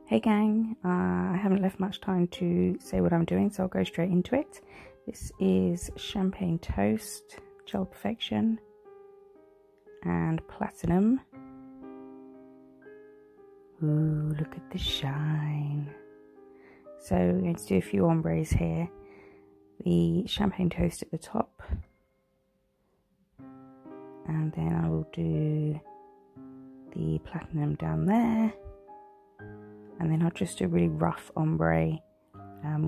Hey gang, I haven't left much time to say what I'm doing, so I'll go straight into it. This is Champagne Toast, Gel Perfection and Platinum. Ooh, look at the shine. So we're going to do a few ombres here. The Champagne Toast at the top. And then I will do the Platinum down there. And then I'll just do a really rough ombre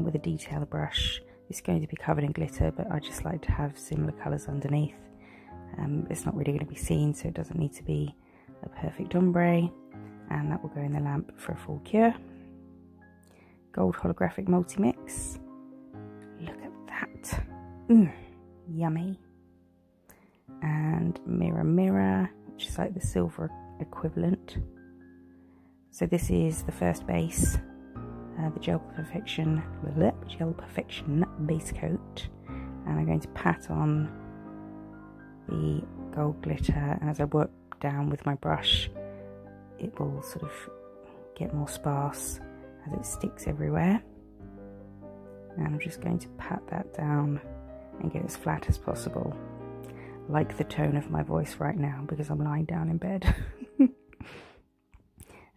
with a detail brush. It's going to be covered in glitter, but I just like to have similar colours underneath. It's not really going to be seen, so it doesn't need to be a perfect ombre. And that will go in the lamp for a full cure. Gold holographic multi-mix. Look at that. Yummy. And Mirror Mirror, which is like the silver equivalent. So this is the first base, the Gel Perfection base coat, and I'm going to pat on the gold glitter, and as I work down with my brush it will sort of get more sparse as it sticks everywhere, and I'm just going to pat that down and get it as flat as possible. I like the tone of my voice right now because I'm lying down in bed.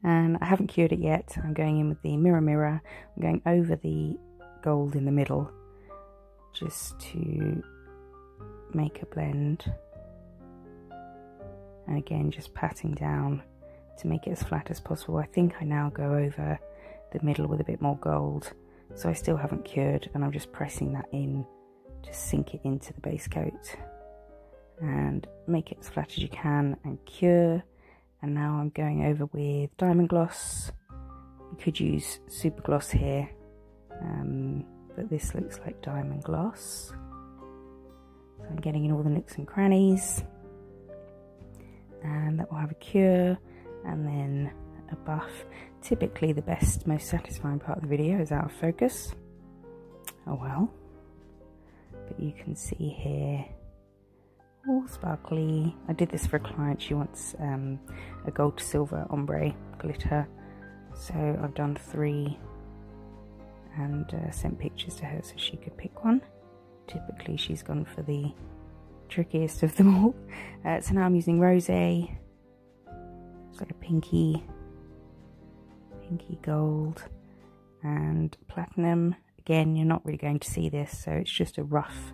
And I haven't cured it yet. I'm going in with the Mirror Mirror. I'm going over the gold in the middle just to make a blend. And again, just patting down to make it as flat as possible. I think I now go over the middle with a bit more gold. So I still haven't cured, and I'm just pressing that in to sink it into the base coat. And make it as flat as you can and cure. And now I'm going over with Diamond Gloss. You could use Super Gloss here, but this looks like Diamond Gloss. So I'm getting in all the nooks and crannies. And that will have a cure, and then a buff. Typically the best, most satisfying part of the video is out of focus. Oh well. But you can see here, all sparkly. I did this for a client. She wants a gold to silver ombre glitter, so I've done 3 and sent pictures to her so she could pick one. Typically she's gone for the trickiest of them all. So now I'm using rosé. It's like a pinky gold, and platinum. Again, you're not really going to see this, so it's just a rough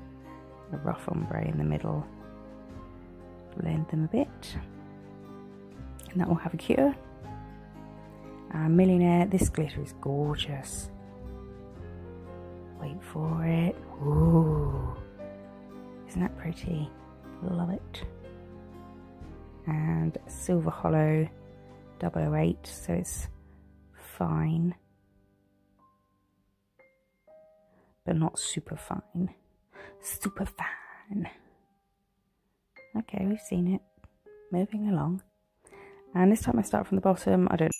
ombre in the middle. Blend them a bit, and that will have a cure. Millionaire, this glitter is gorgeous. Wait for it. Ooh, isn't that pretty? Love it. And Silver Holo 008, so it's fine, but not super fine. Super fine. Okay, we've seen it. Moving along. And this time I start from the bottom. I don't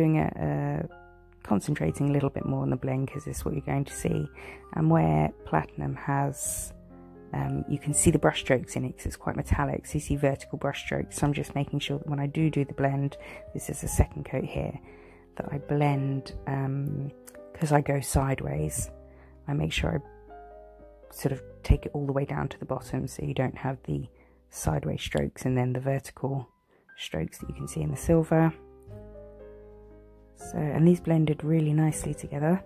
doing concentrating a little bit more on the blend, because this is what you're going to see. And where platinum has, you can see the brush strokes in it because it's quite metallic, so you see vertical brush strokes. So I'm just making sure that when I do the blend, this is the second coat here, that I blend, because I go sideways, I make sure I sort of take it all the way down to the bottom, so you don't have the sideways strokes and then the vertical strokes that you can see in the silver. So, and these blended really nicely together.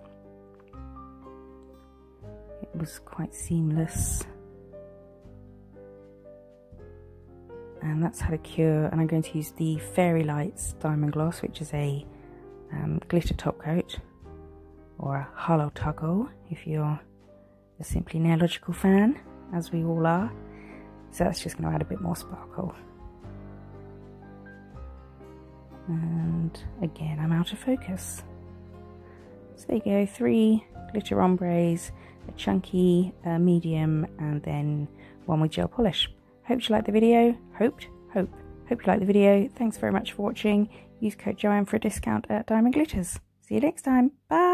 It was quite seamless. And that's how to cure. And I'm going to use the Fairy Lights Diamond Gloss, which is a glitter top coat, or a holo toggle if you're a Simply Nailogical fan, as we all are. So that's just going to add a bit more sparkle. And again, I'm out of focus. So there you go, 3 glitter ombres, a chunky, medium, and then one with gel polish. Hope you liked the video. Hope you liked the video. Thanks very much for watching. Use code Joanne for a discount at Diamond Glitters. See you next time. Bye.